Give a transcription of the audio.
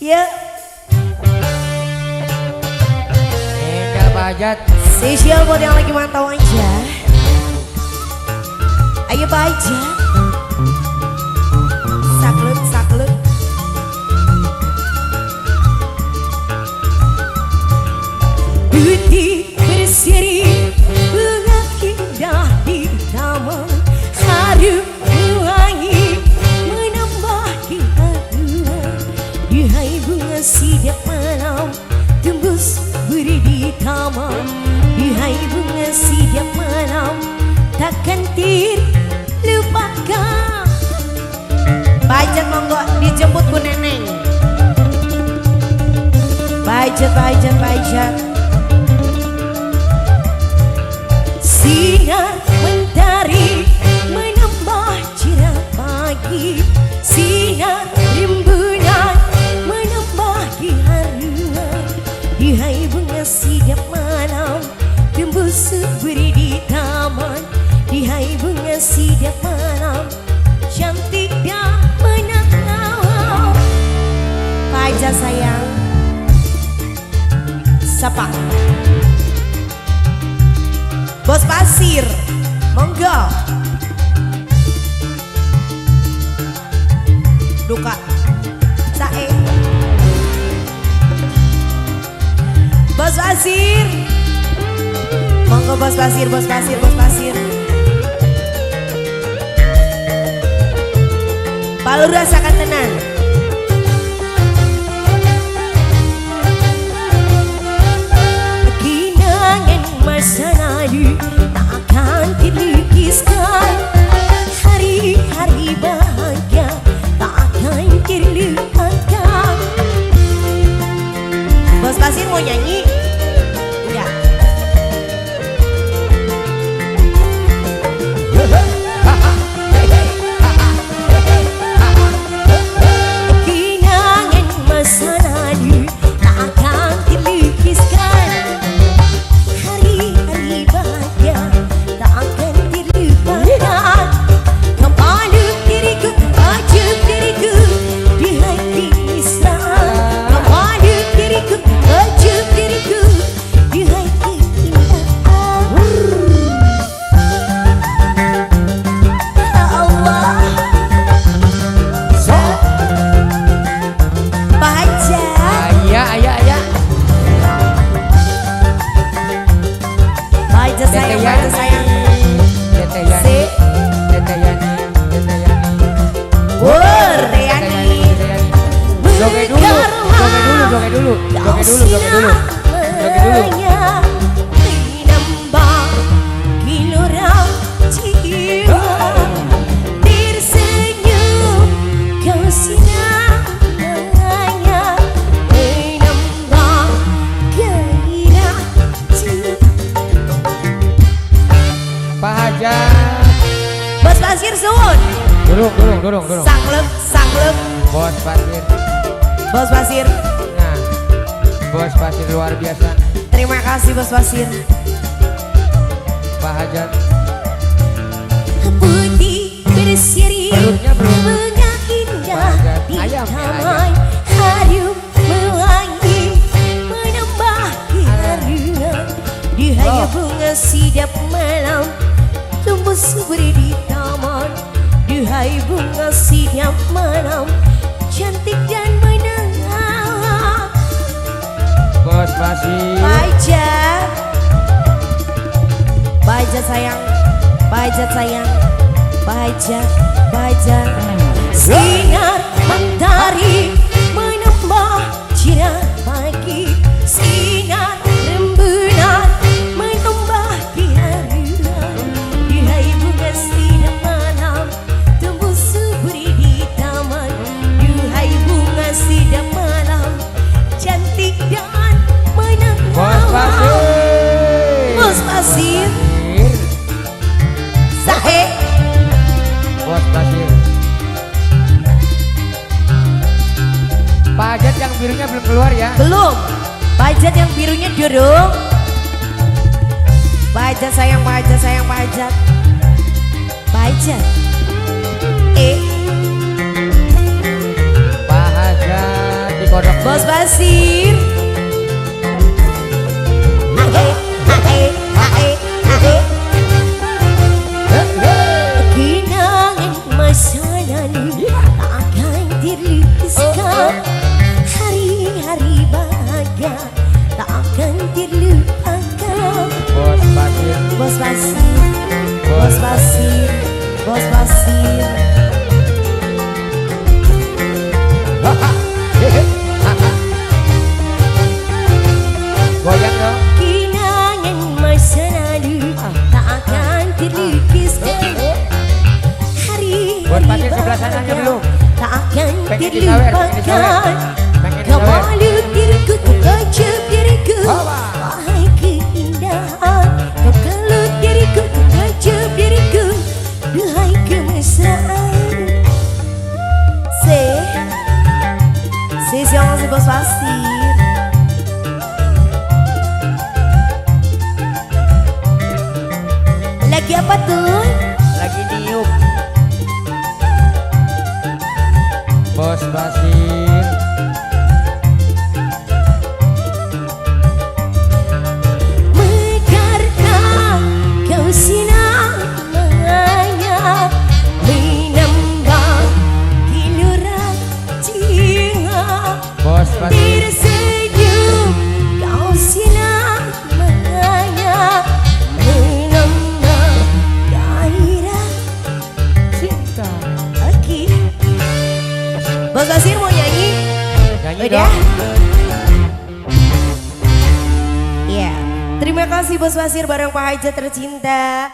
Ya. Enggak Bajat. Spesial buat yang lagi mantau aja. Ayo Bajat. Saklek, saklek. Putih berseri bunga indah di taman, harum wangi menambah keharuan. Duhai bunga siap malam tembus beri di taman, duhai bunga siap malam takkan terlupakan. Bajat monggo dijemput Bu Neneng. Bajat, bajat, bajat. Sinar mentari menambah cerah pagi, sinar rembulan menambah keharuan. Duhai bunga siap malam tembus beri di taman, duhai bunga siap malam cantik dan menawan. Bajat sayang, sapa Bos Pasir, monggo. Duka, sae. Bos Pasir, monggo Bos Pasir, Bos Pasir, Bos Pasir. Palu rasakan tenang. Masa lalu takkan terlukiskan, hari-hari bahagia takkan terlupakan. Bos Pasir mau nyanyi? Enggak. Kenangan masa lalu takkan terlukiskan, Bos Pasir sun. Durung. Saklek, saklek. Bos Pasir. Bos Pasir. Nah, Bos Pasir luar biasa. Terima kasih Bos Pasir. Pak Hajat. Putih berseri bunga indah di taman, harum wangi menambah keharuan. Duhai bunga siap malam tembus beri di taman, duhai bunga siap malam cantik dan menawan. Bos Pasir. Bajat, Bajat sayang, Bajat sayang, Bajat, Bajat. Sinar mentari menambah cerah pagi, sinar rembulan menambah keharuan. Duhai bunga siap malam tembus beri di taman, duhai bunga siap malam cantik dan menawan. Bos Pasir. Bos Pasir. Sahe. Bos Pasir. Bajat yang birunya belum keluar ya? Belum. Bajat yang birunya dulu. Bajat sayang, Bajat sayang, Bajat. Bajat. Pak Hajat kodok. Bos Basir. Kenangan masa lalu takkan terlukiskan. Hari-hari bahagia takkan terlupakan. Bos Basir. Bos Basir, Bos Basir, Bos Basir. Goyang dong. Kenangan masa lalu tak akan terlukiskan. Hari Bos Basir sebelah sananya belum. tak akan Pengen disawer, pengen disawer. terlupakan. Pengen Kau disawer. malu diriku, kau kacau diriku. Hawa. Wahai keindahan, kau kelut diriku, kau kacau diriku. Duhai kemesraan. Siapa sih Bos Basir? Lagi apa tuh? Lagi niup. Bos Basir. Mekarkah kau sinar maya menambah gelora jiwa. Bos Basir. Tersenyum kau sinar maya menambah gairah Cinta. Oke. Bos Basir mau nyanyi? Nyanyi Udah? dong. Iya. Terima kasih Bos Basir bareng Pak Haja tercinta.